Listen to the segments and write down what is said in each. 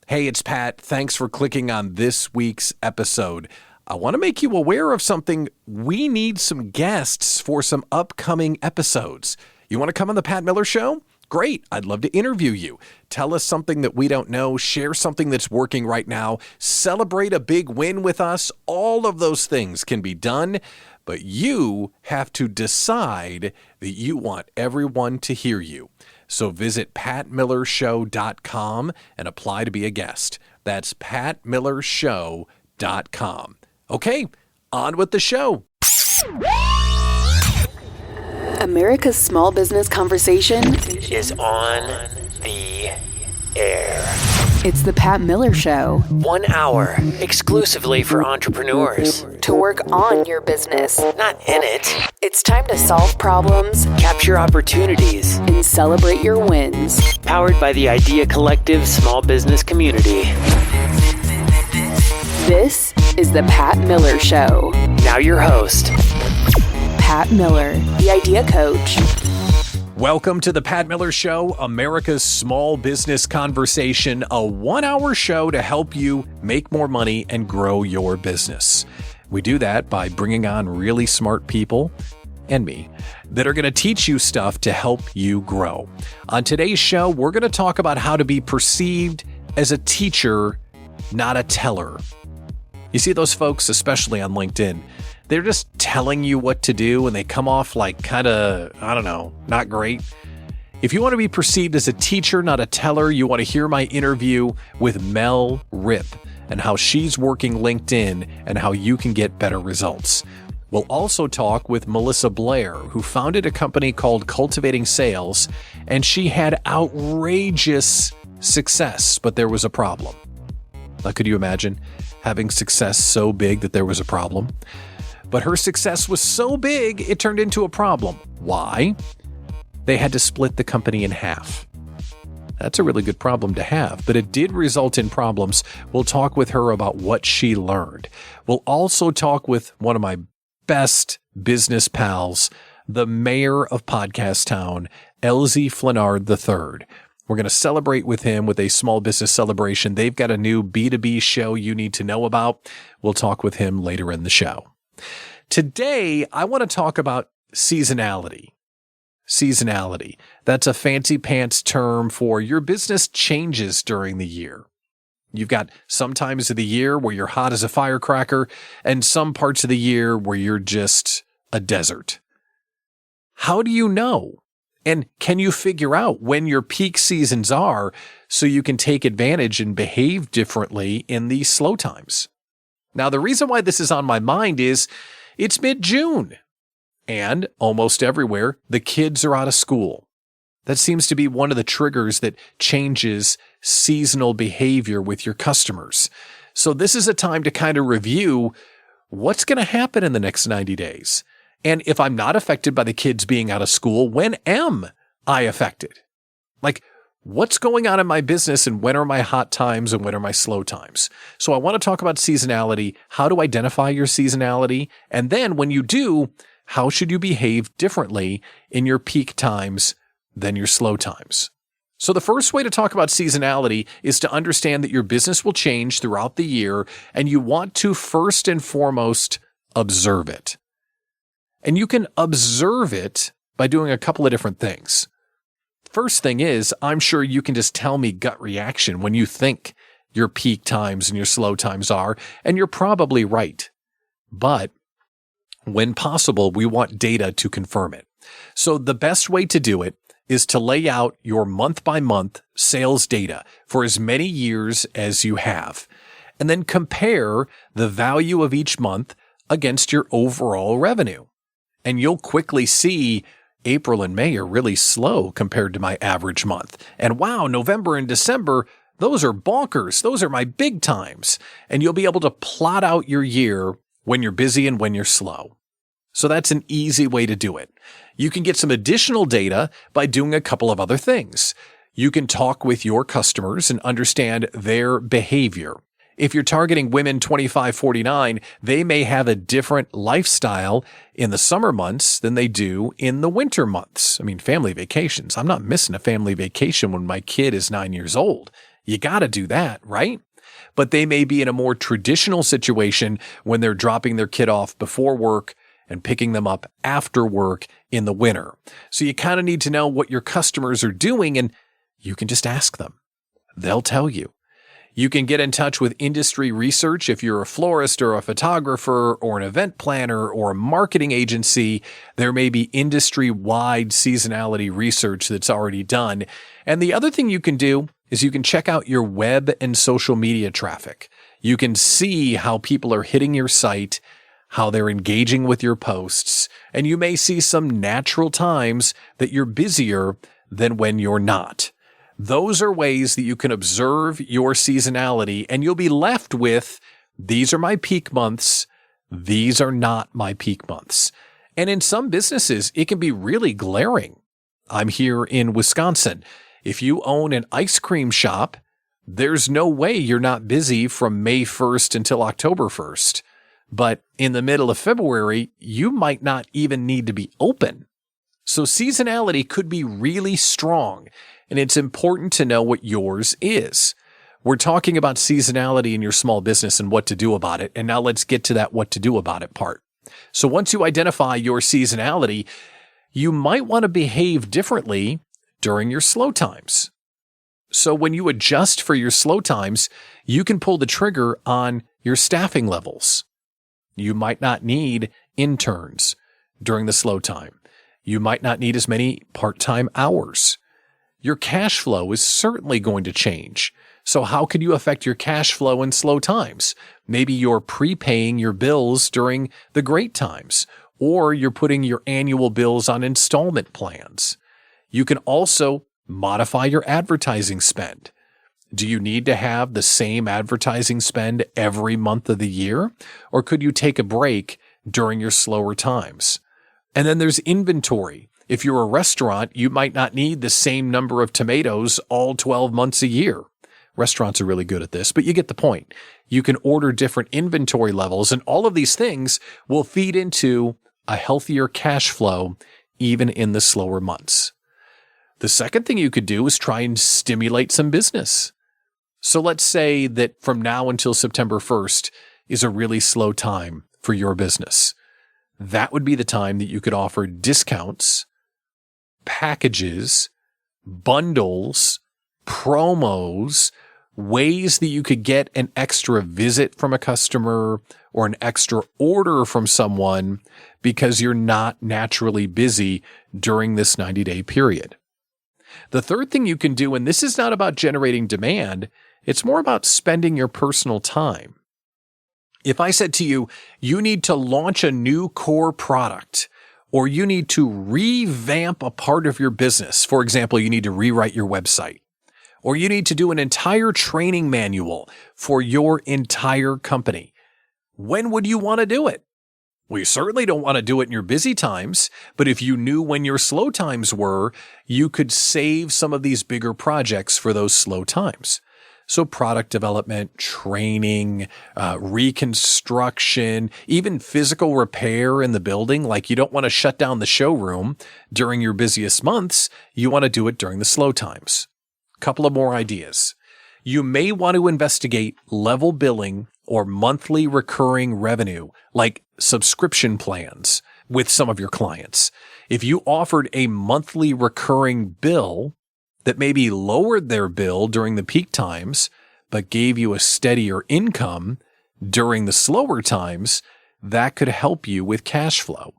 Hey, it's Pat. Thanks for clicking on this week's episode. I want to make you aware of something. We need some guests for some upcoming episodes. You want to come on the Pat Miller Show? Great. I'd love to interview you. Tell us something that we don't know. Share something that's working right now. Celebrate a big win with us. All of those things can be done, but you have to decide that you want everyone to hear you. So visit patmillershow.com and apply to be a guest. That's patmillershow.com. Okay, on with the show. America's small business conversation is on the air. It's the Pat Miller Show. 1 hour exclusively for entrepreneurs. To work on your business, not in it. it's time to solve problems, Capture opportunities. and celebrate your wins. Powered by the Idea Collective small business community. This is the Pat Miller Show. Now your host, Pat Miller, the Idea Coach. Welcome to the Pat Miller Show, America's small business conversation, a 1 hour show to help you make more money and grow your business. We do that by bringing on really smart people and me that are going to teach you stuff to help you grow. On today's show, we're going to talk about how to be perceived as a teacher, not a teller. You see those folks, especially on LinkedIn, they're just telling you what to do and they come off like kind of, not great. If you want to be perceived as a teacher, not a teller, you want to hear my interview with Mel Rip and how she's working LinkedIn and how you can get better results. We'll also talk with Melissa Blair, who founded a company called Cultivating Sales, and she had outrageous success, but there was a problem. Now, could you imagine having success so big that there was a problem? But her success was so big, it turned into a problem. Why? They had to split the company in half. That's a really good problem to have, but it did result in problems. We'll talk with her about what she learned. We'll also talk with one of my best business pals, the mayor of Podcast Town, Elsie Flanard III. We're going to celebrate with him with a small business celebration. They've got a new B2B show you need to know about. We'll talk with him later in the show. Today, I want to talk about seasonality. Seasonality. That's a fancy pants term for your business changes during the year. You've got some times of the year where you're hot as a firecracker and some parts of the year where you're just a desert. How do you know? And can you figure out when your peak seasons are so you can take advantage and behave differently in these slow times? Now, the reason why this is on my mind is it's mid-June, and almost everywhere, the kids are out of school. That seems to be one of the triggers that changes seasonal behavior with your customers. So this is a time to kind of review what's going to happen in the next 90 days. And if I'm not affected by the kids being out of school, when am I affected? Like, what's going on in my business and when are my hot times and when are my slow times? So I want to talk about seasonality, how to identify your seasonality, and then when you do, how should you behave differently in your peak times than your slow times? So the first way to talk about seasonality is to understand that your business will change throughout the year and you want to first and foremost observe it. And you can observe it by doing a couple of different things. First thing is, I'm sure you can just tell me gut reaction when you think your peak times and your slow times are, and you're probably right. But when possible, we want data to confirm it. So the best way to do it is to lay out your month-by-month sales data for as many years as you have, and then compare the value of each month against your overall revenue. And you'll quickly see April and May are really slow compared to my average month. And wow, November and December, those are bonkers. Those are my big times. And you'll be able to plot out your year when you're busy and when you're slow. So that's an easy way to do it. You can get some additional data by doing a couple of other things. You can talk with your customers and understand their behavior. If you're targeting women 25-49, they may have a different lifestyle in the summer months than they do in the winter months. I mean, family vacations. I'm not missing a family vacation when my kid is 9 years old. You got to do that, right? But they may be in a more traditional situation when they're dropping their kid off before work and picking them up after work in the winter. So you kind of need to know what your customers are doing, and you can just ask them. They'll tell you. You can get in touch with industry research if you're a florist or a photographer or an event planner or a marketing agency. There may be industry-wide seasonality research that's already done. And the other thing you can do is you can check out your web and social media traffic. You can see how people are hitting your site, how they're engaging with your posts, and you may see some natural times that you're busier than when you're not. Those are ways that you can observe your seasonality, and you'll be left with, these are my peak months, these are not my peak months. And in some businesses, it can be really glaring. I'm here in Wisconsin. If you own an ice cream shop, there's no way you're not busy from May 1st until October 1st. But in the middle of February, you might not even need to be open. So seasonality could be really strong, and it's important to know what yours is. We're talking about seasonality in your small business and what to do about it. And now let's get to that what to do about it part. So once you identify your seasonality, you might want to behave differently during your slow times. So when you adjust for your slow times, you can pull the trigger on your staffing levels. You might not need interns during the slow time. You might not need as many part-time hours. Your cash flow is certainly going to change. So how could you affect your cash flow in slow times? Maybe you're prepaying your bills during the great times, or you're putting your annual bills on installment plans. You can also modify your advertising spend. Do you need to have the same advertising spend every month of the year? Or could you take a break during your slower times? And then there's inventory. If you're a restaurant, you might not need the same number of tomatoes all 12 months a year. Restaurants are really good at this, but you get the point. You can order different inventory levels, and all of these things will feed into a healthier cash flow even in the slower months. The second thing you could do is try and stimulate some business. So let's say that from now until September 1st is a really slow time for your business. That would be the time that you could offer discounts, packages, bundles, promos, ways that you could get an extra visit from a customer or an extra order from someone because you're not naturally busy during this 90-day period. The third thing you can do, and this is not about generating demand, it's more about spending your personal time. If I said to you, you need to launch a new core product, or you need to revamp a part of your business, for example, you need to rewrite your website, or you need to do an entire training manual for your entire company, when would you want to do it? Well, you certainly don't want to do it in your busy times, but if you knew when your slow times were, you could save some of these bigger projects for those slow times. So product development, training, reconstruction, even physical repair in the building. Like you don't want to shut down the showroom during your busiest months. You want to do it during the slow times. Couple of more ideas. You may want to investigate level billing or monthly recurring revenue, like subscription plans with some of your clients. If you offered a monthly recurring bill that maybe lowered their bill during the peak times, but gave you a steadier income during the slower times, that could help you with cash flow.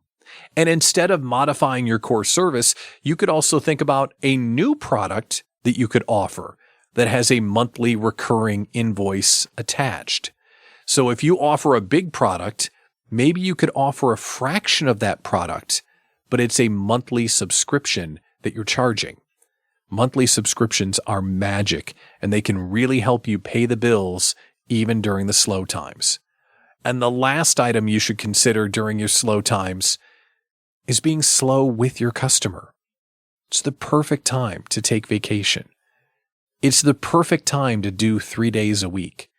And instead of modifying your core service, you could also think about a new product that you could offer that has a monthly recurring invoice attached. So if you offer a big product, maybe you could offer a fraction of that product, but it's a monthly subscription that you're charging. Monthly subscriptions are magic, and they can really help you pay the bills even during the slow times. And the last item you should consider during your slow times is being slow with your customer. It's the perfect time to take vacation. It's the perfect time to do 3 days a week.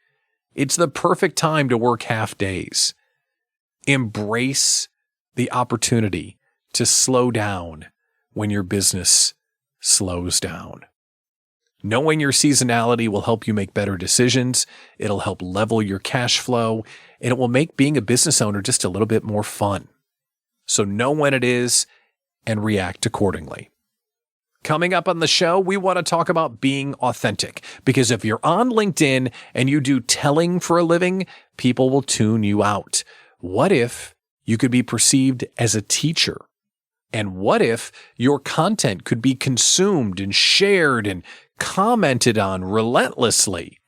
It's the perfect time to work half days. Embrace the opportunity to slow down when your business slows down. Knowing your seasonality will help you make better decisions. It'll help level your cash flow, and it will make being a business owner just a little bit more fun. So know when it is and react accordingly. Coming up on the show, we want to talk about being authentic, because if you're on LinkedIn and you do telling for a living, people will tune you out. What if you could be perceived as a teacher? And what if your content could be consumed and shared and commented on relentlessly?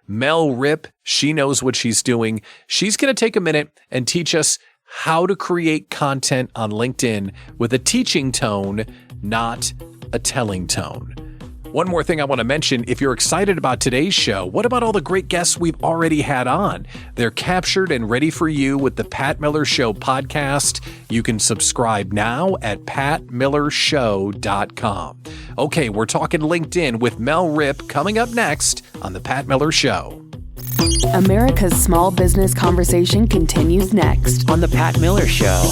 Mel Ripp, she knows what she's doing. She's going to take a minute and teach us how to create content on LinkedIn with a teaching tone, not a telling tone. One more thing I want to mention, if you're excited about today's show, what about all the great guests we've already had on? They're captured and ready for you with the Pat Miller Show podcast. You can subscribe now at patmillershow.com. Okay, we're talking LinkedIn with Mel Ripp coming up next on the Pat Miller Show. America's small business conversation continues next On the Pat Miller Show.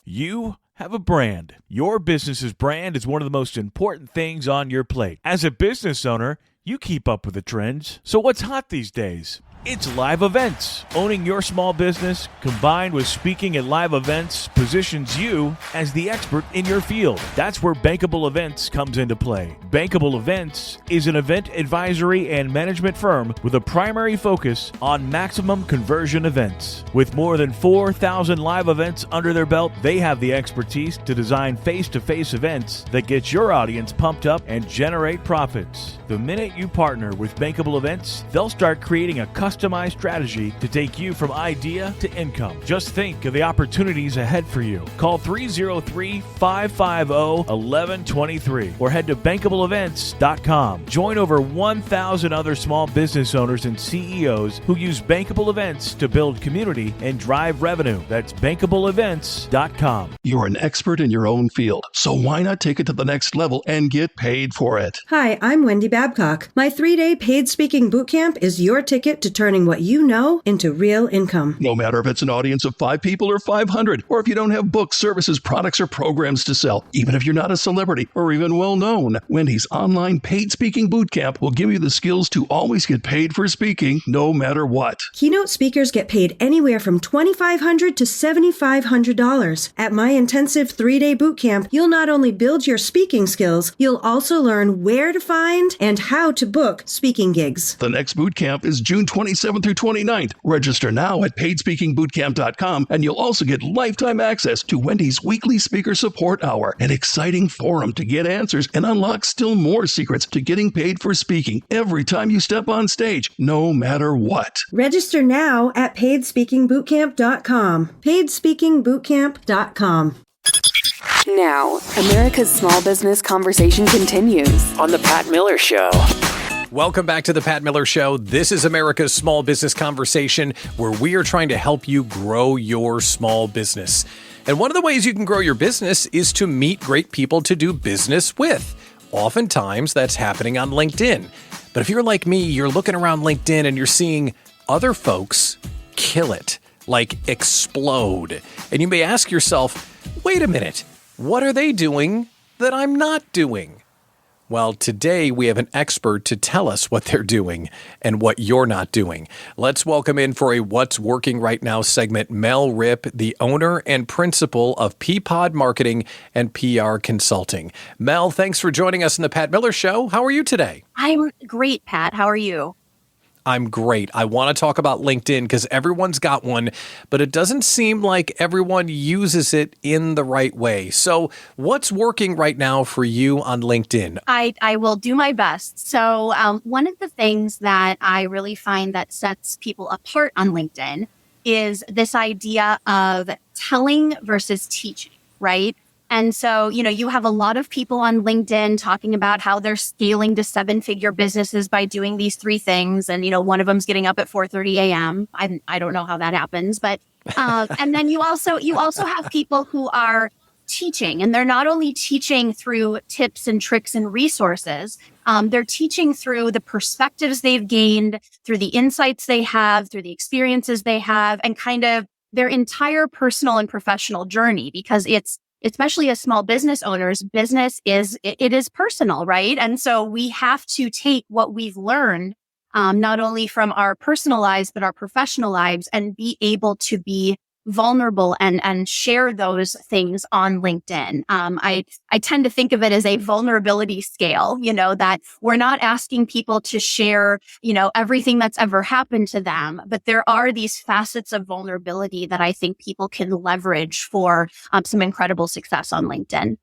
You have a brand. Your business's brand is one of the most important things on your plate. As a business owner, you keep up with the trends. So what's hot these days? It's live events. Owning your small business combined with speaking at live events positions you as the expert in your field. That's where Bankable Events comes into play. Bankable Events is an event advisory and management firm with a primary focus on maximum conversion events. With more than 4,000 live events under their belt, they have the expertise to design face-to-face events that get your audience pumped up and generate profits. The minute you partner with Bankable Events, they'll start creating a customized strategy to take you from idea to income. Just think of the opportunities ahead for you. Call 303-550-1123 or head to bankableevents.com. Join over 1,000 other small business owners and CEOs who use Bankable Events to build community and drive revenue. That's bankableevents.com. You're an expert in your own field, so why not take it to the next level and get paid for it? Hi, I'm Wendy Babcock. My 3-day paid speaking bootcamp is your ticket to turning what you know into real income. No matter if it's an audience of 5 people or 500, or if you don't have books, services, products, or programs to sell, even if you're not a celebrity or even well-known, Wendy's online paid speaking bootcamp will give you the skills to always get paid for speaking, no matter what. Keynote speakers get paid anywhere from $2,500 to $7,500. At my intensive 3-day bootcamp, you'll not only build your speaking skills, you'll also learn where to find and how to book speaking gigs. The next bootcamp is June 27th through 29th. Register now at paidspeakingbootcamp.com, and you'll also get lifetime access to Wendy's weekly speaker support hour, an exciting forum to get answers and unlock still more secrets to getting paid for speaking every time you step on stage, no matter what. Register now at paidspeakingbootcamp.com. paidspeakingbootcamp.com. now. America's small business conversation continues On the Pat Miller Show. Welcome back to the Pat Miller Show. This is America's small business conversation, where we are trying to help you grow your small business. And one of the ways you can grow your business is to meet great people to do business with. Oftentimes, that's happening on LinkedIn. But if you're like me, you're looking around LinkedIn and you're seeing other folks kill it, like explode. And you may ask yourself, wait a minute, what are they doing that I'm not doing? Well, today we have an expert to tell us what they're doing and what you're not doing. Let's welcome in for a What's Working Right Now segment, Mel Ripp, the owner and principal of Peapod Marketing and PR Consulting. Mel, thanks for joining us in the Pat Miller Show. How are you today? I'm great, Pat. How are you? I'm great. I want to talk about LinkedIn because everyone's got one, but it doesn't seem like everyone uses it in the right way. So what's working right now for you on LinkedIn? I will do my best. So one of the things that I really find that sets people apart on LinkedIn is this idea of telling versus teaching, right? And so, you have a lot of people on LinkedIn talking about how they're scaling to 7-figure businesses by doing these 3 things. And, one of them's getting up at 4:30 a.m. I don't know how that happens, but, and then you also have people who are teaching, and they're not only teaching through tips and tricks and resources, they're teaching through the perspectives they've gained, through the insights they have, through the experiences they have, and kind of their entire personal and professional journey, because it's especially as small business owners, business it is personal, right? And so we have to take what we've learned, not only from our personal lives, but our professional lives, and be able to be vulnerable and share those things on LinkedIn. I tend to think of it as a vulnerability scale, that we're not asking people to share, everything that's ever happened to them, but there are these facets of vulnerability that I think people can leverage for some incredible success on LinkedIn.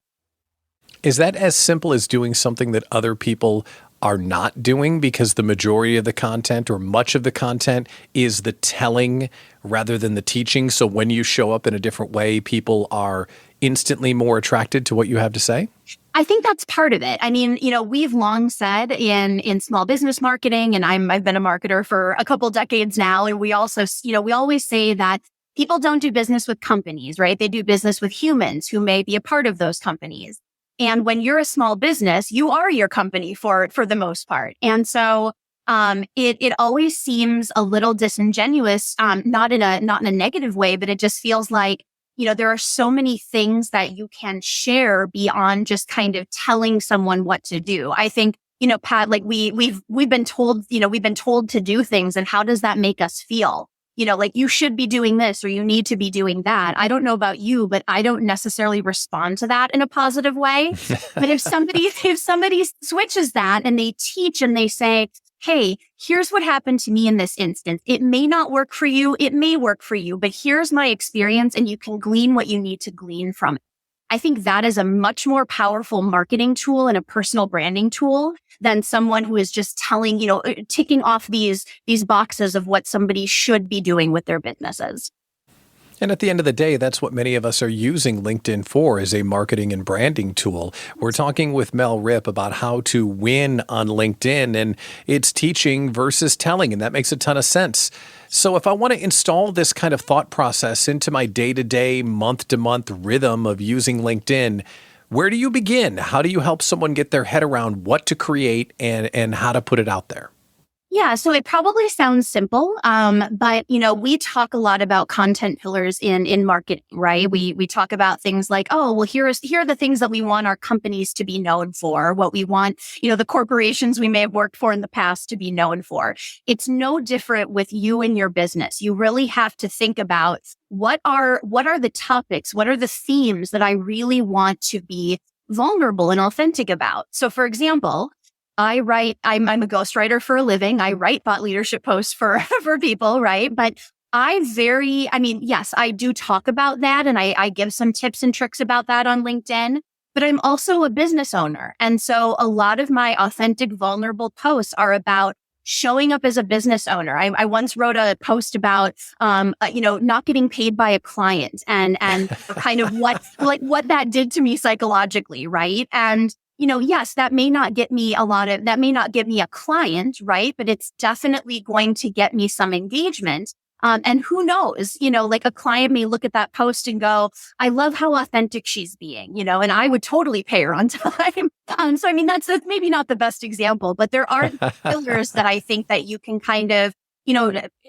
Is that as simple as doing something that other people are not doing, because the majority of the content or much of the content is the telling rather than the teaching? So when you show up in a different way, people are instantly more attracted to what you have to say? I think that's part of it. I mean, we've long said in small business marketing, and I've been a marketer for a couple decades now. And we also, we always say that people don't do business with companies, right? They do business with humans who may be a part of those companies. And when you're a small business, you are your company for the most part. And so it always seems a little disingenuous, not in a negative way, but it just feels like, there are so many things that you can share beyond just kind of telling someone what to do. I think, Pat, like we've been told, to do things, and how does that make us feel? Like you should be doing this or you need to be doing that. I don't know about you, but I don't necessarily respond to that in a positive way. But if somebody switches that and they teach and they say, hey, here's what happened to me in this instance. It may not work for you. It may work for you, but here's my experience, and you can glean what you need to glean from it. I think that is a much more powerful marketing tool and a personal branding tool than someone who is just telling, ticking off these boxes of what somebody should be doing with their businesses. And at the end of the day, that's what many of us are using LinkedIn for, as a marketing and branding tool. We're talking with Mel Ripp about how to win on LinkedIn, and it's teaching versus telling, and that makes a ton of sense. So if I want to install this kind of thought process into my day-to-day, month-to-month rhythm of using LinkedIn, where do you begin? How do you help someone get their head around what to create and how to put it out there? Yeah, so it probably sounds simple, but we talk a lot about content pillars in marketing, right? We talk about things like, oh, well, here are the things that we want our companies to be known for, what we want, the corporations we may have worked for in the past to be known for. It's no different with you and your business. You really have to think about what are the topics, what are the themes that I really want to be vulnerable and authentic about. So, for example, I'm a ghostwriter for a living. I write thought leadership posts for people, right? But yes, I do talk about that, and I give some tips and tricks about that on LinkedIn, but I'm also a business owner. And so a lot of my authentic, vulnerable posts are about showing up as a business owner. I once wrote a post about, not getting paid by a client and kind of what that did to me psychologically, right? And yes, that may not get me a client, right? But it's definitely going to get me some engagement. And who knows, like a client may look at that post and go, I love how authentic she's being, and I would totally pay her on time. So, I mean, that's maybe not the best example, but there are pillars that I think that you can kind of,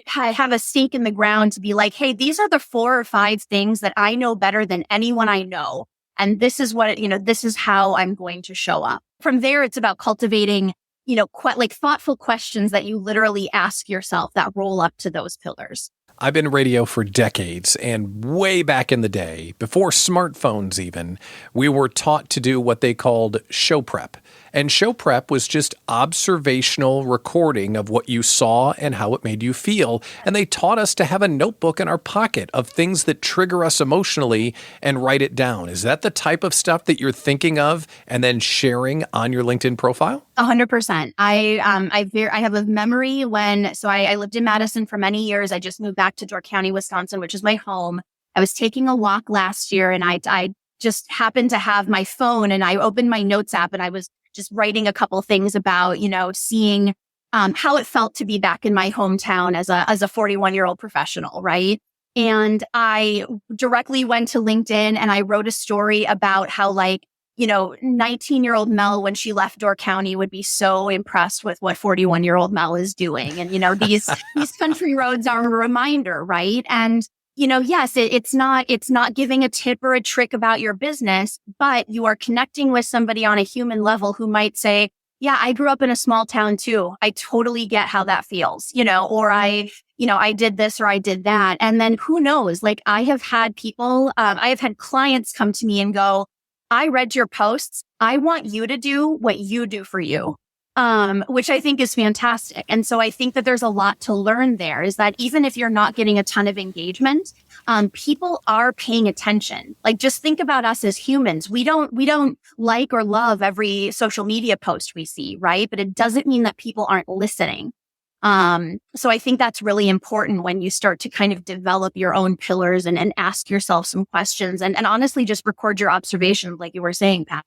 have a stake in the ground to be like, hey, these are the 4 or 5 things that I know better than anyone I know. And this is this is how I'm going to show up. From there, it's about cultivating, thoughtful questions that you literally ask yourself that roll up to those pillars. I've been in radio for decades, and way back in the day, before smartphones even, we were taught to do what they called show prep. And show prep was just observational recording of what you saw and how it made you feel. And they taught us to have a notebook in our pocket of things that trigger us emotionally and write it down. Is that the type of stuff that you're thinking of and then sharing on your LinkedIn profile? 100%. I have a memory I lived in Madison for many years. I just moved back to Door County, Wisconsin, which is my home. I was taking a walk last year, and I just happened to have my phone, and I opened my notes app, and I was just writing a couple things about, seeing how it felt to be back in my hometown as a 41-year-old professional, right? And I directly went to LinkedIn and I wrote a story about how 19-year-old Mel, when she left Door County, would be so impressed with what 41-year-old Mel is doing. And, these country roads are a reminder, right? And yes, it's not giving a tip or a trick about your business, but you are connecting with somebody on a human level who might say, yeah, I grew up in a small town too. I totally get how that feels, or I did this or I did that. And then who knows, like I have had clients come to me and go, I read your posts. I want you to do what you do for you. Which I think is fantastic. And so I think that there's a lot to learn there, is that even if you're not getting a ton of engagement, people are paying attention. Like just think about us as humans. We don't like or love every social media post we see, right? But it doesn't mean that people aren't listening. So I think that's really important when you start to kind of develop your own pillars and ask yourself some questions and honestly just record your observations like you were saying, Pat.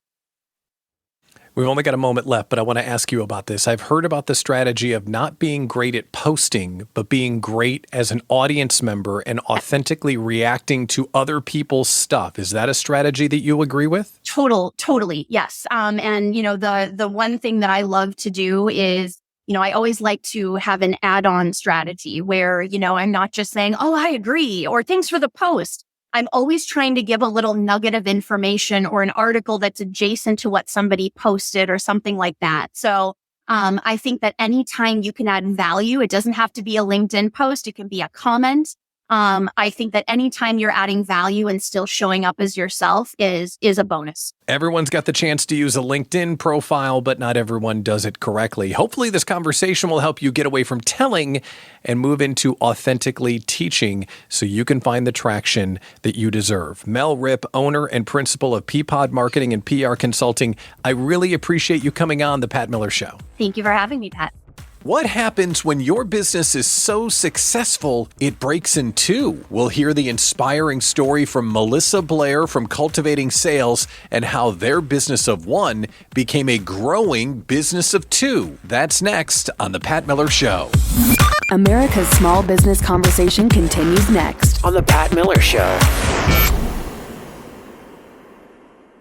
We've only got a moment left, but I want to ask you about this. I've heard about the strategy of not being great at posting, but being great as an audience member and authentically reacting to other people's stuff. Is that a strategy that you agree with? Totally. Yes. And the one thing that I love to do is, I always like to have an add-on strategy where, I'm not just saying, oh, I agree, or thanks for the post. I'm always trying to give a little nugget of information or an article that's adjacent to what somebody posted or something like that. So I think that anytime you can add value, it doesn't have to be a LinkedIn post. It can be a comment. I think that anytime you're adding value and still showing up as yourself is a bonus. Everyone's got the chance to use a LinkedIn profile, but not everyone does it correctly. Hopefully this conversation will help you get away from telling and move into authentically teaching so you can find the traction that you deserve. Mel Ripp, owner and principal of Peapod Marketing and PR Consulting, I really appreciate you coming on The Pat Miller Show. Thank you for having me, Pat. What happens when your business is so successful it breaks in two? We'll hear the inspiring story from Melissa Blair from Cultivating Sales and how their business of one became a growing business of two. That's next on The Pat Miller Show. America's small business conversation continues next on The Pat Miller Show.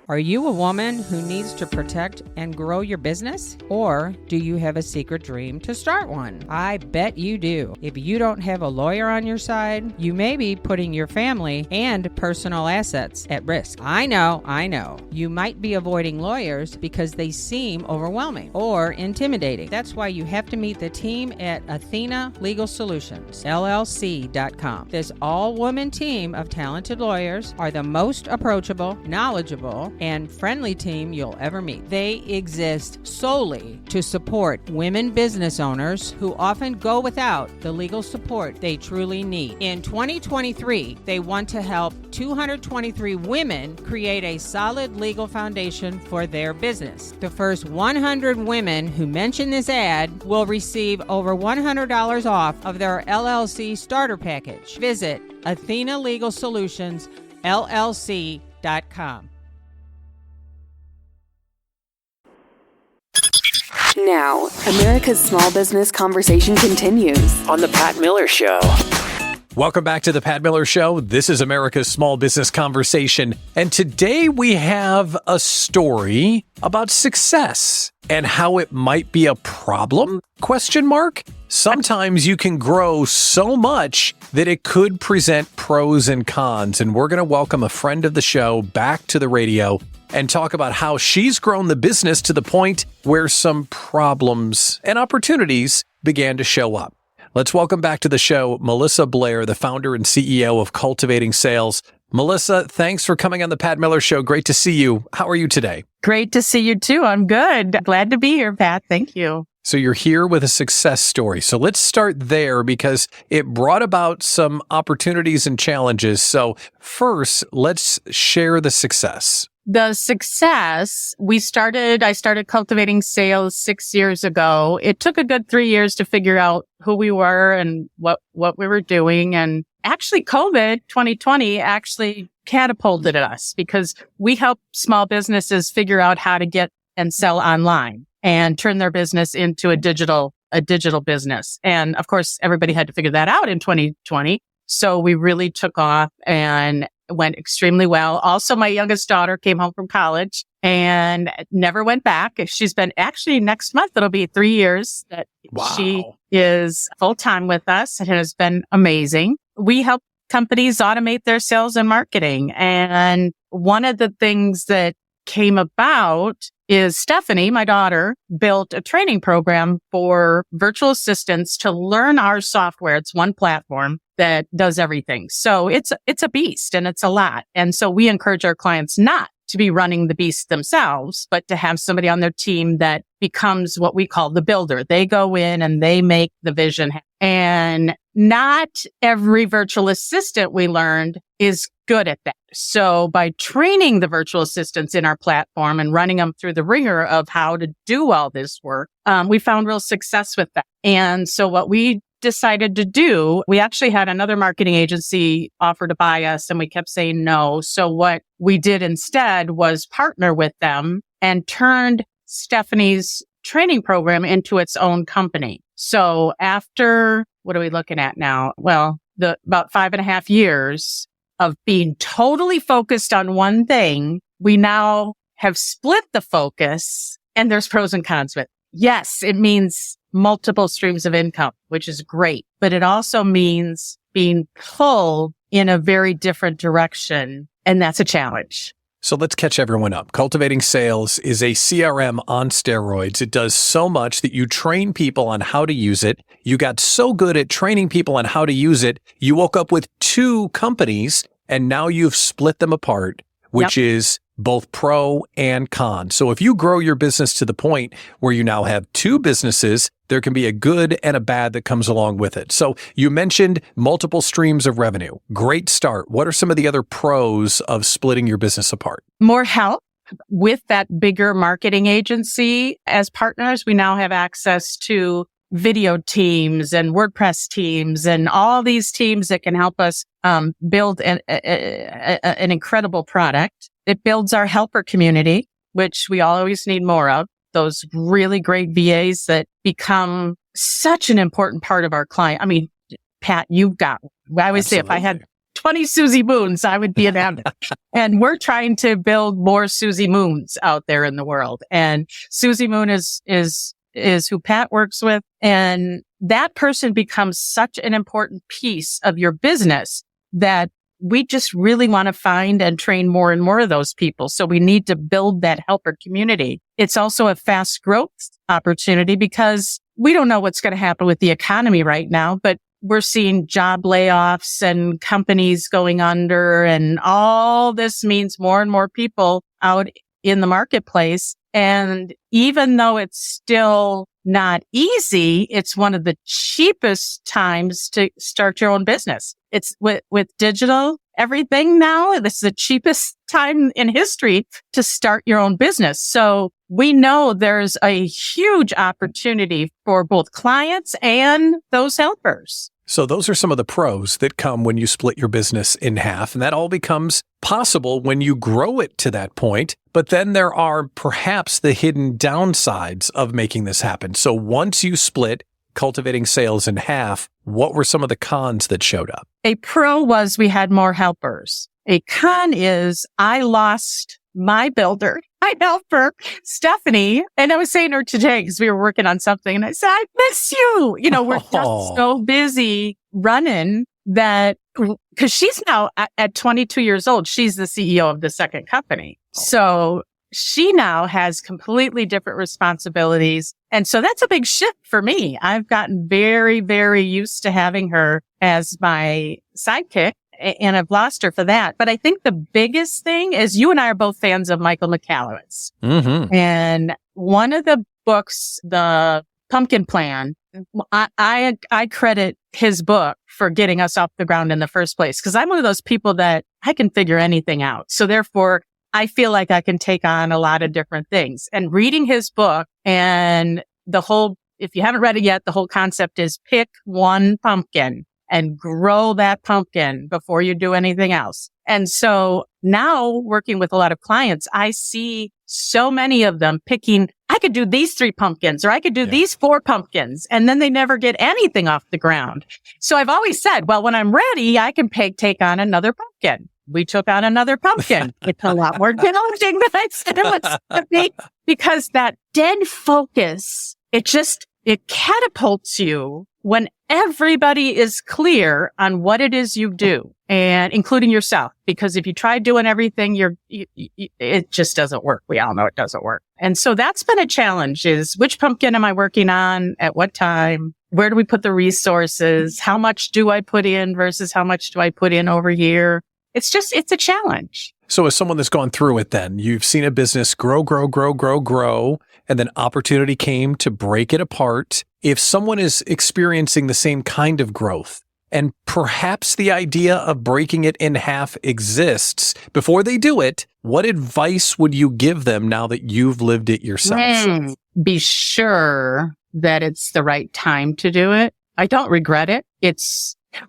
Are you a woman who needs to protect and grow your business? Or do you have a secret dream to start one? I bet you do. If you don't have a lawyer on your side, you may be putting your family and personal assets at risk. I know. You might be avoiding lawyers because they seem overwhelming or intimidating. That's why you have to meet the team at Athena Legal Solutions, LLC.com. This all-woman team of talented lawyers are the most approachable, knowledgeable, and friendly team you'll ever meet. They exist solely to support women business owners who often go without the legal support they truly need. In 2023, they want to help 223 women create a solid legal foundation for their business. The first 100 women who mention this ad will receive over $100 off of their LLC starter package. Visit Athena Legal Solutions, LLC.com. Now, America's small business conversation continues on The Pat Miller Show. Welcome back to The Pat Miller Show. This is America's small business conversation. And today we have a story about success and how it might be a problem? ? Sometimes you can grow so much that it could present pros and cons. And we're going to welcome a friend of the show back to the radio and talk about how she's grown the business to the point where some problems and opportunities began to show up. Let's welcome back to the show Melissa Blair, the founder and CEO of Cultivating Sales. Melissa, thanks for coming on the Pat Miller Show. Great to see you. How are you today? Great to see you too. I'm good. Glad to be here, Pat. Thank you. So you're here with a success story. So let's start there because it brought about some opportunities and challenges. So first, let's share the success. The success, I started Cultivating Sales 6 years ago. It took a good 3 years to figure out who we were and what we were doing. And actually COVID 2020 actually catapulted us because we help small businesses figure out how to get and sell online and turn their business into a digital business. And of course, everybody had to figure that out in 2020. So we really took off and went extremely well. Also, my youngest daughter came home from college and never went back. She's been actually next month, it'll be 3 years that She is full time with us. It has been amazing. We help companies automate their sales and marketing. And one of the things that came about is Stephanie, my daughter, built a training program for virtual assistants to learn our software. It's one platform that does everything. So it's a beast and it's a lot. And so we encourage our clients not to be running the beast themselves, but to have somebody on their team that becomes what we call the builder. They go in and they make the vision happen. And not every virtual assistant, we learned, is good at that. So by training the virtual assistants in our platform and running them through the ringer of how to do all this work, we found real success with that. And so what we decided to do, we actually had another marketing agency offer to buy us and we kept saying no. So what we did instead was partner with them and turned Stephanie's training program into its own company. So after, what are we looking at now? Well, about 5.5 years of being totally focused on one thing, we now have split the focus, and there's pros and cons with it. Yes, it means multiple streams of income, which is great, but it also means being pulled in a very different direction, and that's a challenge. So let's catch everyone up. Cultivating Sales is a CRM on steroids. It does so much that you train people on how to use it. You got so good at training people on how to use it, you woke up with 2 companies and now you've split them apart, which is both pro and con. So if you grow your business to the point where you now have 2 businesses, there can be a good and a bad that comes along with it. So you mentioned multiple streams of revenue. Great start. What are some of the other pros of splitting your business apart? More help with that bigger marketing agency. As partners, we now have access to video teams and WordPress teams and all these teams that can help us build an incredible product. It builds our helper community, which we always need more of. Those really great VAs that become such an important part of our client. I mean, Pat, you've got, I always say if I had 20 Susie Moons, I would be an advocate. And we're trying to build more Susie Moons out there in the world. And Susie Moon is who Pat works with. And that person becomes such an important piece of your business that we just really want to find and train more and more of those people. So we need to build that helper community. It's also a fast growth opportunity because we don't know what's going to happen with the economy right now, but we're seeing job layoffs and companies going under, and all this means more and more people out in the marketplace. And even though it's still not easy, it's one of the cheapest times to start your own business. It's with digital everything now. This is the cheapest time in history to start your own business. So we know there's a huge opportunity for both clients and those helpers. So those are some of the pros that come when you split your business in half, and that all becomes possible when you grow it to that point. But then there are perhaps the hidden downsides of making this happen. So once you split Cultivating Sales in half, what were some of the cons that showed up? A pro was we had more helpers. A con is I lost my builder, my helper, Stephanie. And I was saying to her today because we were working on something and I said, I miss you. You know, we're just so busy running that because she's now at 22 years old, she's the CEO of the second company. So she now has completely different responsibilities. And so that's a big shift for me. I've gotten very, very used to having her as my sidekick, and I've lost her for that. But I think the biggest thing is you and I are both fans of Michael McCallowitz. Mm-hmm. And one of the books, The Pumpkin Plan, I credit his book for getting us off the ground in the first place, because I'm one of those people that I can figure anything out. So therefore, I feel like I can take on a lot of different things. And reading his book and the whole, if you haven't read it yet, the whole concept is pick one pumpkin and grow that pumpkin before you do anything else. And so now working with a lot of clients, I see so many of them picking, I could do these 3 pumpkins or I could do these 4 pumpkins, and then they never get anything off the ground. So I've always said, well, when I'm ready, I can take on another pumpkin. We took on another pumpkin. It's a lot more challenging than I said it was to be, because that dead focus, it catapults you when everybody is clear on what it is you do, and including yourself, because if you try doing everything, it just doesn't work. We all know it doesn't work. And so that's been a challenge, is which pumpkin am I working on at what time? Where do we put the resources? How much do I put in versus how much do I put in over here? It's a challenge. So as someone that's gone through it, then you've seen a business grow, and then opportunity came to break it apart. If someone is experiencing the same kind of growth, and perhaps the idea of breaking it in half exists, before they do it, what advice would you give them now that you've lived it yourself? Be sure that it's the right time to do it. I don't regret it.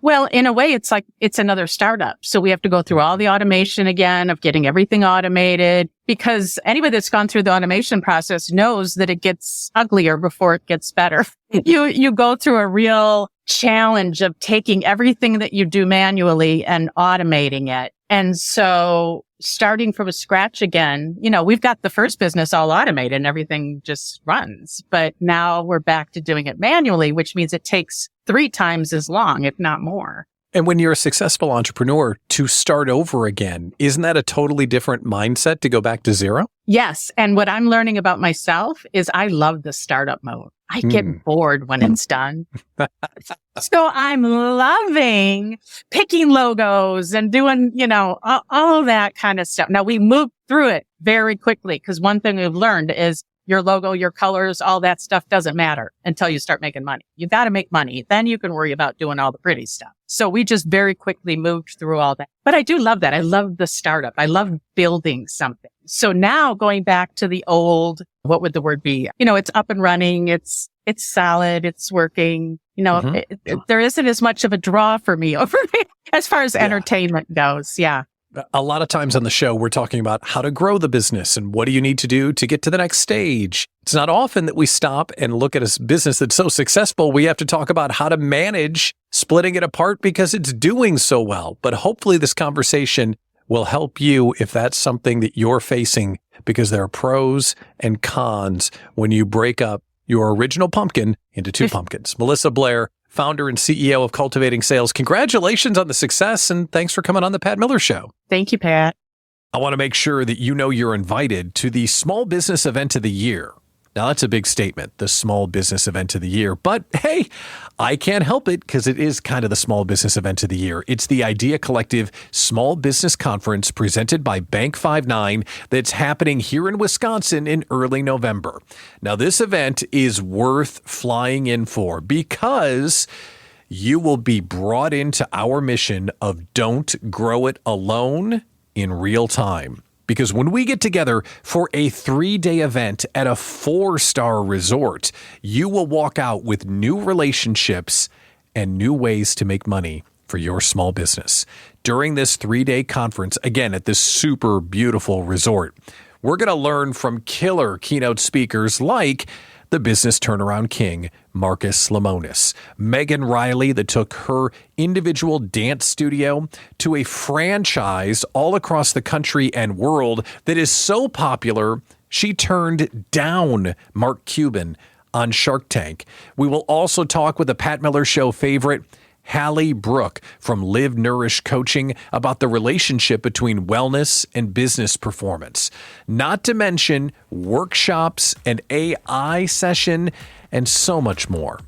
Well, in a way, it's like it's another startup. So we have to go through all the automation again of getting everything automated, because anybody that's gone through the automation process knows that it gets uglier before it gets better. You go through a real challenge of taking everything that you do manually and automating it. And so starting from scratch again, we've got the first business all automated and everything just runs. But now we're back to doing it manually, which means it takes 3 times as long, if not more. And when you're a successful entrepreneur, to start over again, isn't that a totally different mindset to go back to zero? Yes. And what I'm learning about myself is I love the startup mode. I get bored when it's done. So I'm loving picking logos and doing, all that kind of stuff. Now we moved through it very quickly, because one thing we've learned is your logo, your colors, all that stuff doesn't matter until you start making money. You got to make money. Then you can worry about doing all the pretty stuff. So we just very quickly moved through all that. But I do love that. I love the startup. I love building something. So now going back to the old, what would the word be? It's up and running. It's solid. It's working. There isn't as much of a draw for me over as far as entertainment goes. Yeah. A lot of times on the show, we're talking about how to grow the business and what do you need to do to get to the next stage. It's not often that we stop and look at a business that's so successful. We have to talk about how to manage splitting it apart because it's doing so well. But hopefully this conversation will help you if that's something that you're facing, because there are pros and cons when you break up your original pumpkin into 2 pumpkins. Melissa Blair, founder and CEO of Cultivating Sales. Congratulations on the success, and thanks for coming on the Pat Miller Show. Thank you, Pat. I want to make sure that you know you're invited to the Small Business Event of the Year. Now, that's a big statement, the Small Business Event of the Year. But hey, I can't help it because it is kind of the Small Business Event of the Year. It's the Idea Collective Small Business Conference presented by Bank 59 that's happening here in Wisconsin in early November. Now, this event is worth flying in for because you will be brought into our mission of don't grow it alone in real time. Because when we get together for a 3-day event at a 4-star resort, you will walk out with new relationships and new ways to make money for your small business. During this 3-day conference, again, at this super beautiful resort, we're going to learn from killer keynote speakers like the business turnaround king, Marcus Lemonis, Megan Riley, that took her individual dance studio to a franchise all across the country and world that is so popular, she turned down Mark Cuban on Shark Tank. We will also talk with the Pat Miller Show favorite, Hallie Brooke from Live Nourish Coaching, about the relationship between wellness and business performance. Not to mention workshops, an AI session, and so much more.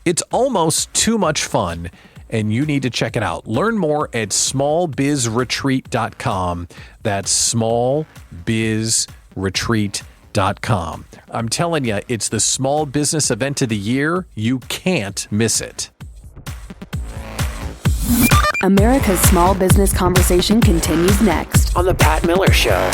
It's almost too much fun, and you need to check it out. Learn more at smallbizretreat.com. That's smallbizretreat.com. I'm telling you, it's the small business event of the year. You can't miss it. America's Small Business Conversation continues next on The Pat Miller Show.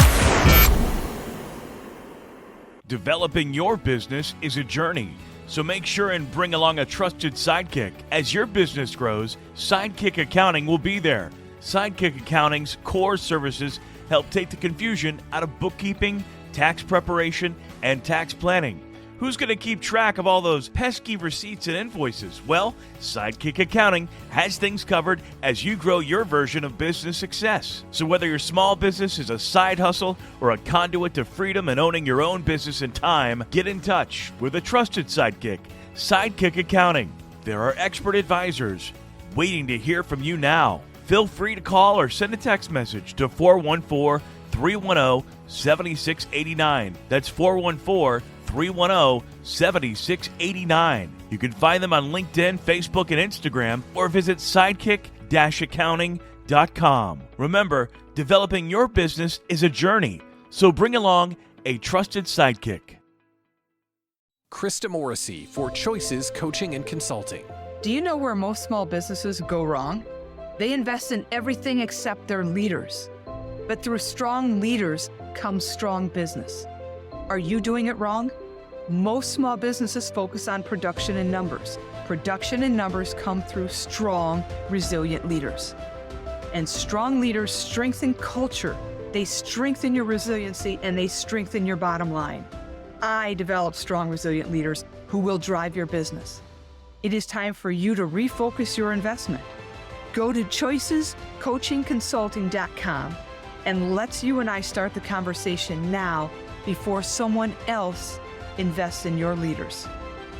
Developing your business is a journey, so make sure and bring along a trusted sidekick. As your business grows, Sidekick Accounting will be there. Sidekick Accounting's core services help take the confusion out of bookkeeping, tax preparation, and tax planning. Who's going to keep track of all those pesky receipts and invoices? Well, Sidekick Accounting has things covered as you grow your version of business success. So whether your small business is a side hustle or a conduit to freedom and owning your own business in time, get in touch with a trusted sidekick, Sidekick Accounting. There are expert advisors waiting to hear from you now. Feel free to call or send a text message to 414-310-7689. That's 414-310-7689. You can find them on LinkedIn, Facebook, and Instagram, or visit sidekick-accounting.com. Remember, developing your business is a journey, so bring along a trusted sidekick. Krista Morrissey for Choices Coaching and Consulting. Do you know where most small businesses go wrong? They invest in everything except their leaders. But through strong leaders comes strong business. Are you doing it wrong? Most small businesses focus on production and numbers. Production and numbers come through strong, resilient leaders. And strong leaders strengthen culture. They strengthen your resiliency and they strengthen your bottom line. I develop strong, resilient leaders who will drive your business. It is time for you to refocus your investment. Go to choicescoachingconsulting.com and let's you and I start the conversation now before someone else invests in your leaders.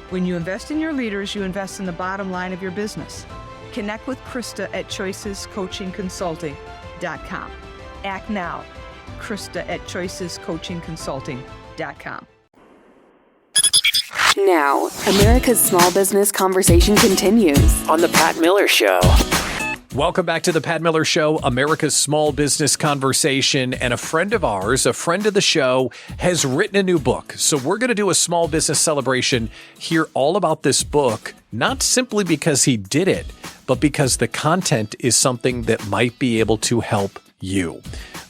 When you invest in your leaders, you invest in the bottom line of your business. Connect with Krista at choicescoachingconsulting.com. Act now. Krista at choicescoachingconsulting.com. Now, America's small business conversation continues on The Pat Miller Show. Welcome back to The Pat Miller Show, America's small business conversation. And a friend of ours, a friend of the show, has written a new book. So we're going to do a small business celebration, hear all about this book, not simply because he did it, but because the content is something that might be able to help you.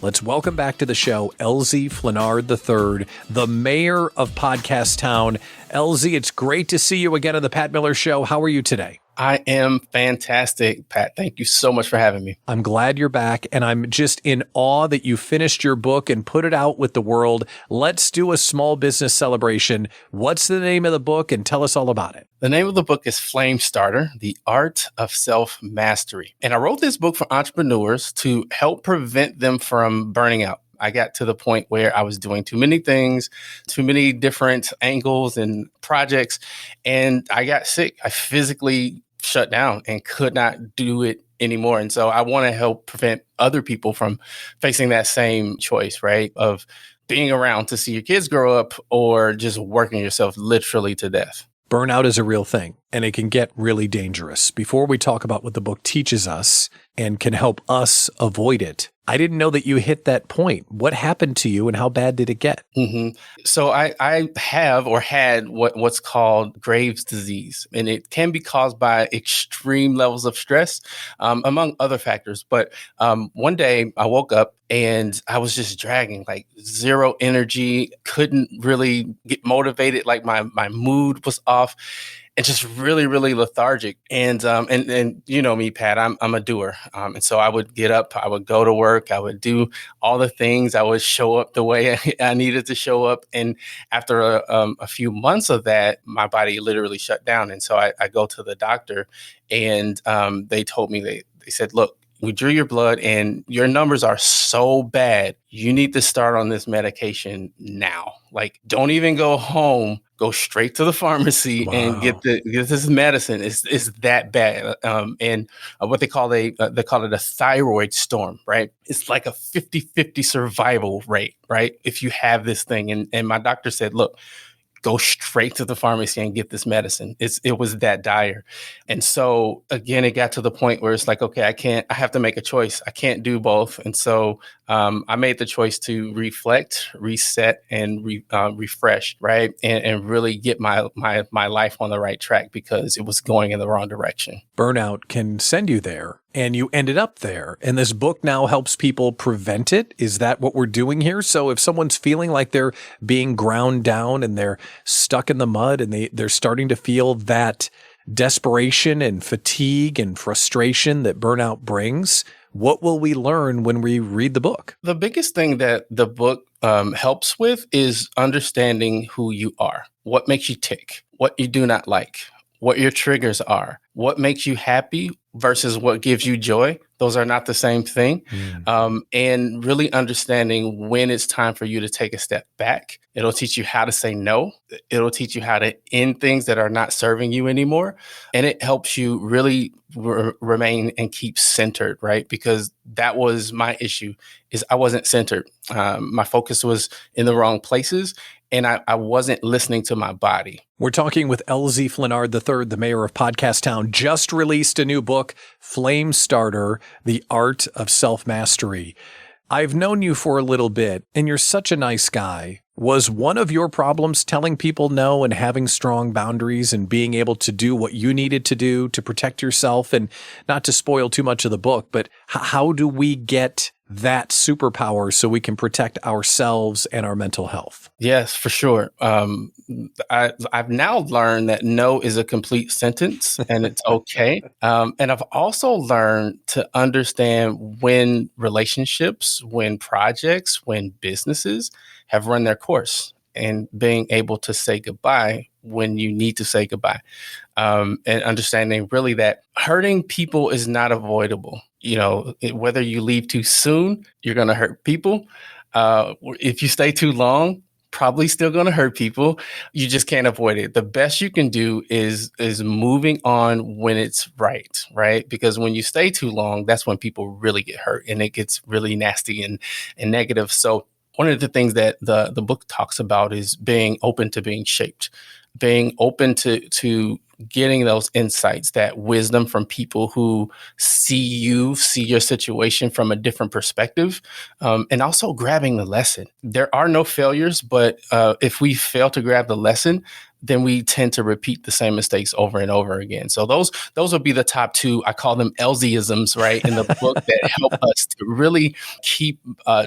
Let's welcome back to the show, LZ Flanard III, the mayor of Podcast Town. LZ, it's great to see you again on The Pat Miller Show. How are you today? I am fantastic, Pat. Thank you so much for having me. I'm glad you're back, and I'm just in awe that you finished your book and put it out with the world. Let's do a small business celebration. What's the name of the book, and tell us all about it? The name of the book is Flame Starter, The Art of Self-Mastery. And I wrote this book for entrepreneurs to help prevent them from burning out. I got to the point where I was doing too many things, too many different angles and projects, and I got sick. I physically shut down and could not do it anymore. And so I want to help prevent other people from facing that same choice, right? Of being around to see your kids grow up or just working yourself literally to death. Burnout is a real thing, and it can get really dangerous. Before we talk about what the book teaches us and can help us avoid it, I didn't know that you hit that point. What happened to you and how bad did it get? So I have or had what's called Graves' disease, and it can be caused by extreme levels of stress, among other factors. But one day I woke up and I was just dragging, like zero energy, couldn't really get motivated, like my mood was off. And just really, really lethargic. And you know me, Pat, I'm a doer. And so I would get up, I would go to work, I would do all the things, I would show up the way I needed to show up. And after a few months of that, my body literally shut down. And so I go to the doctor and they told me, they said, look, we drew your blood and your numbers are so bad. You need to start on this medication now. Like, don't even go home. Go straight to the pharmacy and get this medicine. It's that bad. And what they call it a thyroid storm, right? It's like a 50-50 survival rate, right? If you have this thing. And my doctor said, look, go straight to the pharmacy and get this medicine. It was that dire. And so again, it got to the point where it's like, okay, I have to make a choice. I can't do both. And so I made the choice to reflect, reset, and refresh, right? And really get my life on the right track because it was going in the wrong direction. Burnout can send you there, and you ended up there. And this book now helps people prevent it. Is that what we're doing here? So if someone's feeling like they're being ground down and they're stuck in the mud and they're starting to feel that desperation and fatigue and frustration that burnout brings, what will we learn when we read the book? The biggest thing that the book helps with is understanding who you are, what makes you tick, what you do not like, what your triggers are, what makes you happy versus what gives you joy. Those are not the same thing. And really understanding when it's time for you to take a step back It'll teach you how to say no. It'll teach you how to end things that are not serving you anymore. And it helps you really remain and keep centered, right? Because that was my issue, is I wasn't centered. My focus was in the wrong places, and I wasn't listening to my body. We're talking with LZ Flanard III, the mayor of Podcast Town, just released a new book, Flame Starter, The Art of Self-Mastery. I've known you for a little bit, and you're such a nice guy. Was one of your problems telling people no and having strong boundaries and being able to do what you needed to do to protect yourself? And not to spoil too much of the book, but how do we get that superpower so we can protect ourselves and our mental health? Yes, for sure. I've now learned that no is a complete sentence and it's okay. And I've also learned to understand when relationships, when projects, when businesses have run their course, and being able to say goodbye when you need to say goodbye. And understanding really that hurting people is not avoidable. Whether you leave too soon, you're going to hurt people. If you stay too long, probably still going to hurt people. You just can't avoid it. The best you can do is moving on when it's right? Because when you stay too long, that's when people really get hurt and it gets really nasty and negative. So one of the things that the book talks about is being open to being shaped, being open to getting those insights, that wisdom from people who see your situation from a different perspective, and also grabbing the lesson. There are no failures, but if we fail to grab the lesson, then we tend to repeat the same mistakes over and over again. So those would be the top two. I call them LZ-isms, right, in the book that help us to really keep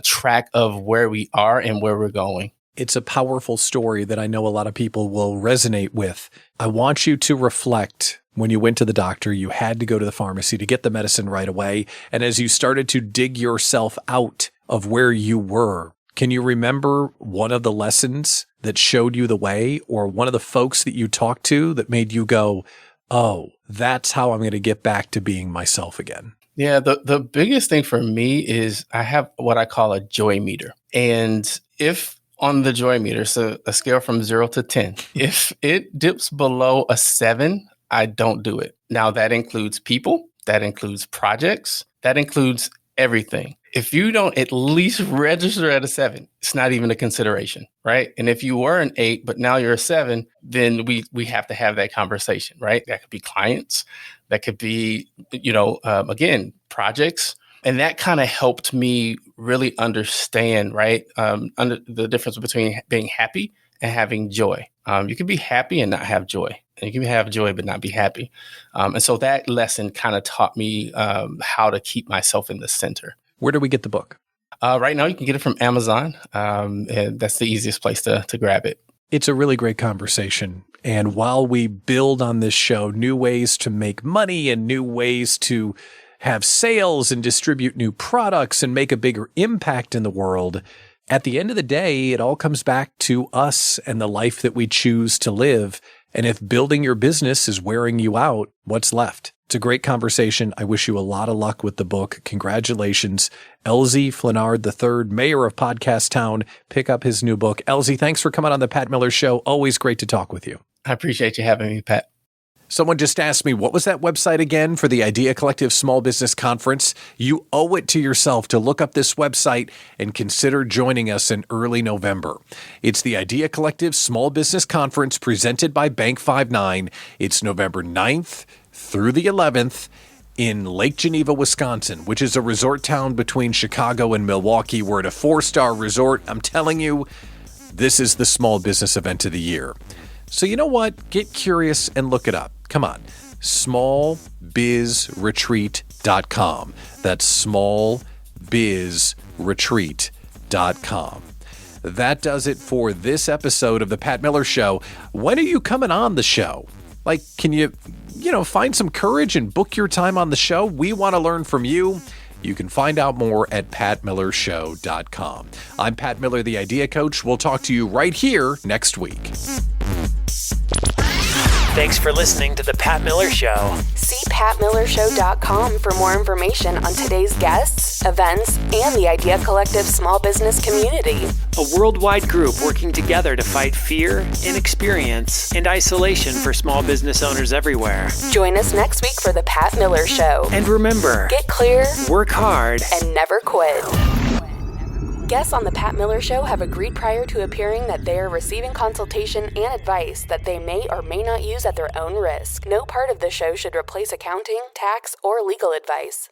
track of where we are and where we're going. It's a powerful story that I know a lot of people will resonate with. I want you to reflect when you went to the doctor, you had to go to the pharmacy to get the medicine right away. And as you started to dig yourself out of where you were, can you remember one of the lessons that showed you the way, or one of the folks that you talked to that made you go, oh, that's how I'm going to get back to being myself again? Yeah, the biggest thing for me is I have what I call a joy meter. And if on the joy meter, so a scale from 0 to 10, if it dips below a 7, I don't do it. Now that includes people, that includes projects, that includes everything. If you don't at least register at a 7, it's not even a consideration, right? And if you were an 8, but now you're a 7, then we have to have that conversation, right? That could be clients, that could be, again, projects. And that kind of helped me really understand, right, under the difference between being happy and having joy. You can be happy and not have joy. And you can have joy but not be happy. And so that lesson kind of taught me how to keep myself in the center. Where do we get the book? Right now, you can get it from Amazon. And that's the easiest place to grab it. It's a really great conversation. And while we build on this show new ways to make money and new ways to have sales and distribute new products and make a bigger impact in the world, at the end of the day, it all comes back to us and the life that we choose to live. And if building your business is wearing you out, what's left? It's a great conversation. I wish you a lot of luck with the book. Congratulations. LZ Flanard III, mayor of Podcast Town. Pick up his new book. LZ, thanks for coming on the Pat Miller Show. Always great to talk with you. I appreciate you having me, Pat. Someone just asked me, what was that website again for the Idea Collective Small Business Conference? You owe it to yourself to look up this website and consider joining us in early November. It's the Idea Collective Small Business Conference presented by Bank 59. It's November 9th through the 11th in Lake Geneva, Wisconsin, which is a resort town between Chicago and Milwaukee. We're at a 4-star resort. I'm telling you, this is the small business event of the year. So you know what? Get curious and look it up. Come on. smallbizretreat.com. That's smallbizretreat.com. That does it for this episode of the Pat Miller Show. When are you coming on the show? Like, can you find some courage and book your time on the show? We want to learn from you. You can find out more at patmillershow.com. I'm Pat Miller, the Idea Coach. We'll talk to you right here next week. Thanks for listening to The Pat Miller Show. See patmillershow.com for more information on today's guests, events, and the Idea Collective small business community. A worldwide group working together to fight fear, inexperience, and isolation for small business owners everywhere. Join us next week for The Pat Miller Show. And remember, get clear, work hard, and never quit. Guests on The Pat Miller Show have agreed prior to appearing that they are receiving consultation and advice that they may or may not use at their own risk. No part of the show should replace accounting, tax, or legal advice.